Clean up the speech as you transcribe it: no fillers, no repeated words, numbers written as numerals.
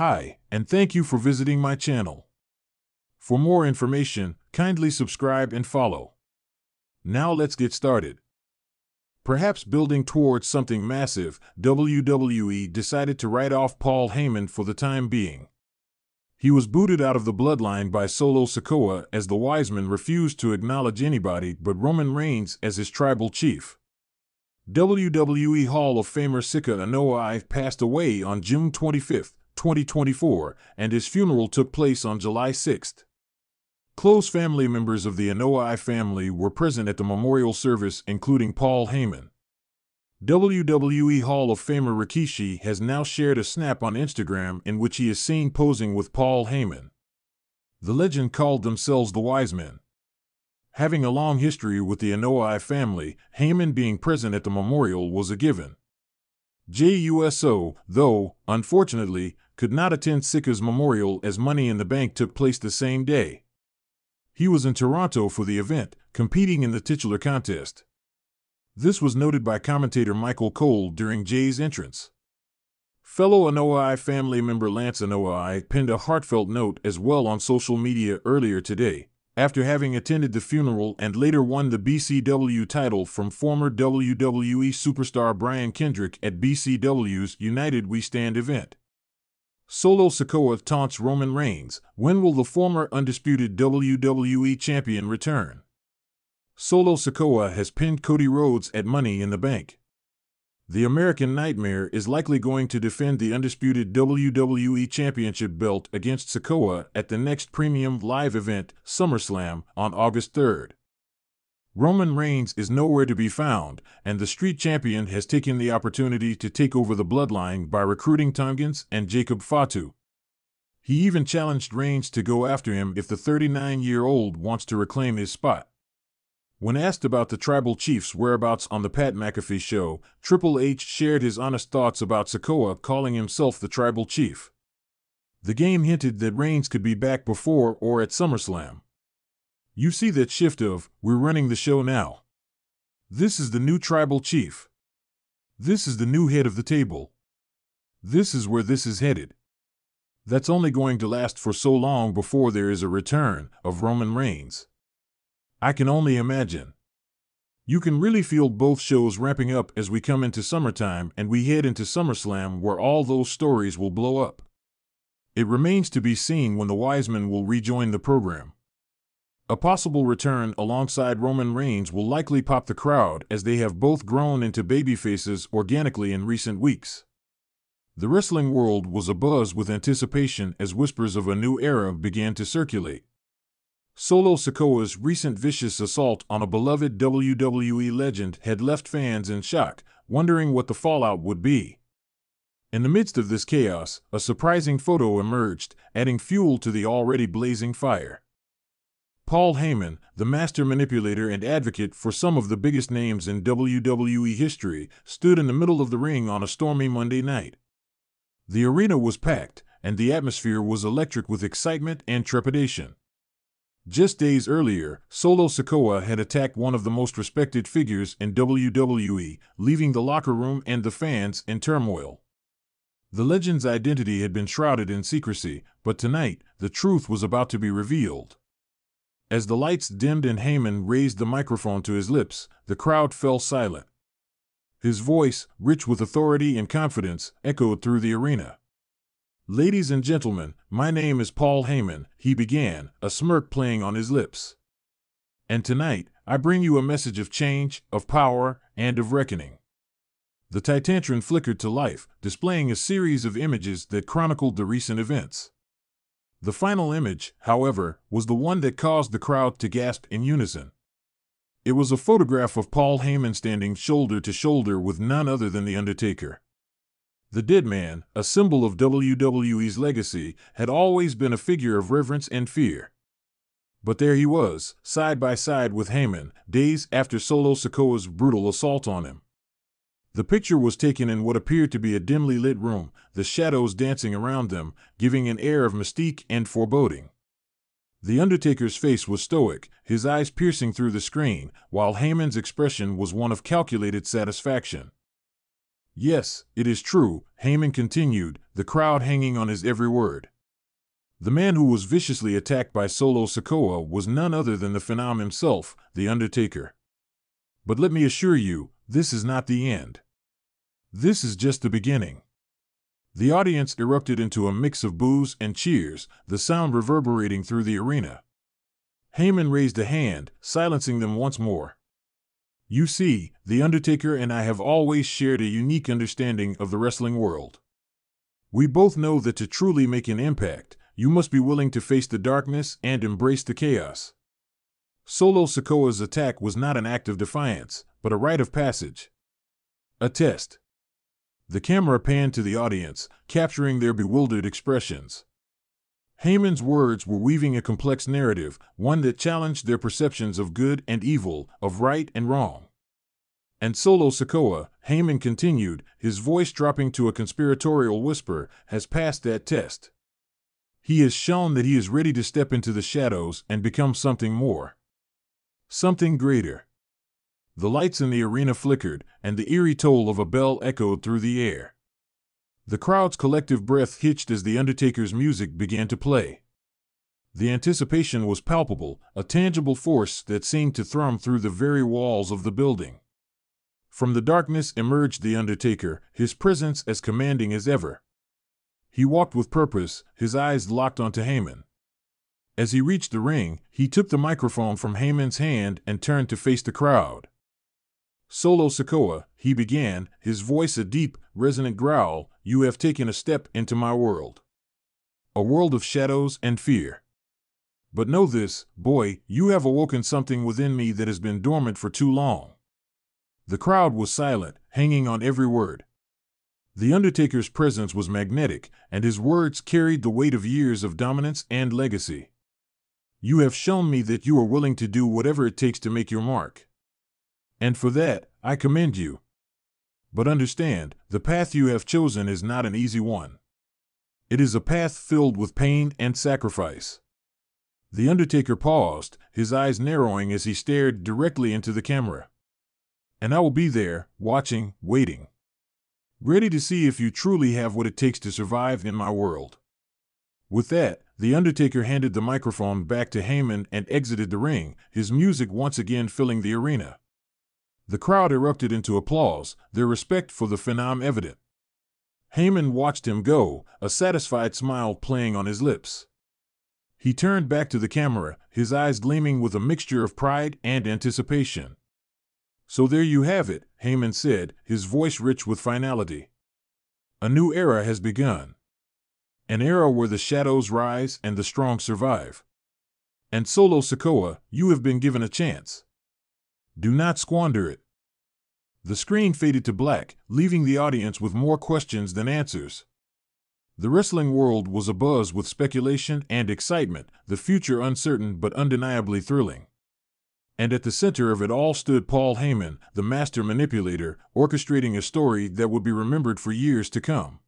Hi, and thank you for visiting my channel. For more information, kindly subscribe and follow. Now let's get started. Perhaps building towards something massive, WWE decided to write off Paul Heyman for the time being. He was booted out of the bloodline by Solo Sikoa as the Wiseman refused to acknowledge anybody but Roman Reigns as his tribal chief. WWE Hall of Famer Sikoa passed away on June 25, 2024, and his funeral took place on July 6. Close family members of the Anoa'i family were present at the memorial service, including Paul Heyman. WWE Hall of Famer Rikishi has now shared a snap on Instagram in which he is seen posing with Paul Heyman. The legend called themselves the Wise Men. Having a long history with the Anoa'i family, Heyman being present at the memorial was a given. JUSO, though, unfortunately, could not attend Sikoa's memorial as Money in the Bank took place the same day. He was in Toronto for the event, competing in the titular contest. This was noted by commentator Michael Cole during Jay's entrance. Fellow Anoa'i family member Lance Anoa'i penned a heartfelt note as well on social media earlier today, after having attended the funeral and later won the BCW title from former WWE superstar Brian Kendrick at BCW's United We Stand event. Solo Sikoa taunts Roman Reigns, "When will the former undisputed WWE champion return?" Solo Sikoa has pinned Cody Rhodes at Money in the Bank. The American Nightmare is likely going to defend the undisputed WWE Championship belt against Sikoa at the next premium live event, SummerSlam, on August 3rd. Roman Reigns is nowhere to be found, and the Street Champion has taken the opportunity to take over the bloodline by recruiting Tongans and Jacob Fatu. He even challenged Reigns to go after him if the 39-year-old wants to reclaim his spot. When asked about the tribal chief's whereabouts on the Pat McAfee show, Triple H shared his honest thoughts about Sikoa calling himself the tribal chief. The game hinted that Reigns could be back before or at SummerSlam. You see that shift of, "We're running the show now. This is the new tribal chief. This is the new head of the table. This is where this is headed." That's only going to last for so long before there is a return of Roman Reigns. I can only imagine. You can really feel both shows ramping up as we come into summertime and we head into SummerSlam, where all those stories will blow up. It remains to be seen when the Wisemen will rejoin the program. A possible return alongside Roman Reigns will likely pop the crowd, as they have both grown into babyfaces organically in recent weeks. The wrestling world was abuzz with anticipation as whispers of a new era began to circulate. Solo Sikoa's recent vicious assault on a beloved WWE legend had left fans in shock, wondering what the fallout would be. In the midst of this chaos, a surprising photo emerged, adding fuel to the already blazing fire. Paul Heyman, the master manipulator and advocate for some of the biggest names in WWE history, stood in the middle of the ring on a stormy Monday night. The arena was packed, and the atmosphere was electric with excitement and trepidation. Just days earlier, Solo Sikoa had attacked one of the most respected figures in WWE, leaving the locker room and the fans in turmoil. The legend's identity had been shrouded in secrecy, but tonight, the truth was about to be revealed. As the lights dimmed and Heyman raised the microphone to his lips, the crowd fell silent. His voice, rich with authority and confidence, echoed through the arena. "Ladies and gentlemen, my name is Paul Heyman," he began, a smirk playing on his lips. "And tonight, I bring you a message of change, of power, and of reckoning." The Titantron flickered to life, displaying a series of images that chronicled the recent events. The final image, however, was the one that caused the crowd to gasp in unison. It was a photograph of Paul Heyman standing shoulder to shoulder with none other than The Undertaker. The dead man, a symbol of WWE's legacy, had always been a figure of reverence and fear. But there he was, side by side with Heyman, days after Solo Sikoa's brutal assault on him. The picture was taken in what appeared to be a dimly lit room, the shadows dancing around them, giving an air of mystique and foreboding. The Undertaker's face was stoic, his eyes piercing through the screen, while Heyman's expression was one of calculated satisfaction. Yes, it is true, Heyman continued, the crowd hanging on his every word. The man who was viciously attacked by Solo Sikoa was none other than the Phenom himself, the Undertaker. But let me assure you, this is not the end. This is just the beginning. The audience erupted into a mix of boos and cheers, the sound reverberating through the arena. Heyman raised a hand, silencing them once more. You see, The Undertaker and I have always shared a unique understanding of the wrestling world. We both know that to truly make an impact, you must be willing to face the darkness and embrace the chaos. Solo Sikoa's attack was not an act of defiance, but a rite of passage. A test. The camera panned to the audience, capturing their bewildered expressions. Heyman's words were weaving a complex narrative, one that challenged their perceptions of good and evil, of right and wrong. And Solo Sikoa, Heyman continued, his voice dropping to a conspiratorial whisper, has passed that test. He has shown that he is ready to step into the shadows and become something more. Something greater. The lights in the arena flickered, and the eerie toll of a bell echoed through the air. The crowd's collective breath hitched as The Undertaker's music began to play. The anticipation was palpable, a tangible force that seemed to thrum through the very walls of the building. From the darkness emerged The Undertaker, his presence as commanding as ever. He walked with purpose, his eyes locked onto Heyman. As he reached the ring, he took the microphone from Heyman's hand and turned to face the crowd. Solo Sikoa, he began, his voice a deep, resonant growl, you have taken a step into my world. A world of shadows and fear. But know this, boy, you have awoken something within me that has been dormant for too long. The crowd was silent, hanging on every word. The Undertaker's presence was magnetic, and his words carried the weight of years of dominance and legacy. You have shown me that you are willing to do whatever it takes to make your mark. And for that, I commend you. But understand, the path you have chosen is not an easy one. It is a path filled with pain and sacrifice. The Undertaker paused, his eyes narrowing as he stared directly into the camera. And I will be there, watching, waiting. Ready to see if you truly have what it takes to survive in my world. With that, The Undertaker handed the microphone back to Heyman and exited the ring, his music once again filling the arena. The crowd erupted into applause, their respect for the Phenom evident. Heyman watched him go, a satisfied smile playing on his lips. He turned back to the camera, his eyes gleaming with a mixture of pride and anticipation. So there you have it, Heyman said, his voice rich with finality. A new era has begun. An era where the shadows rise and the strong survive. And Solo Sikoa, you have been given a chance. Do not squander it. The screen faded to black, leaving the audience with more questions than answers. The wrestling world was abuzz with speculation and excitement, the future uncertain but undeniably thrilling. And at the center of it all stood Paul Heyman, the master manipulator, orchestrating a story that would be remembered for years to come.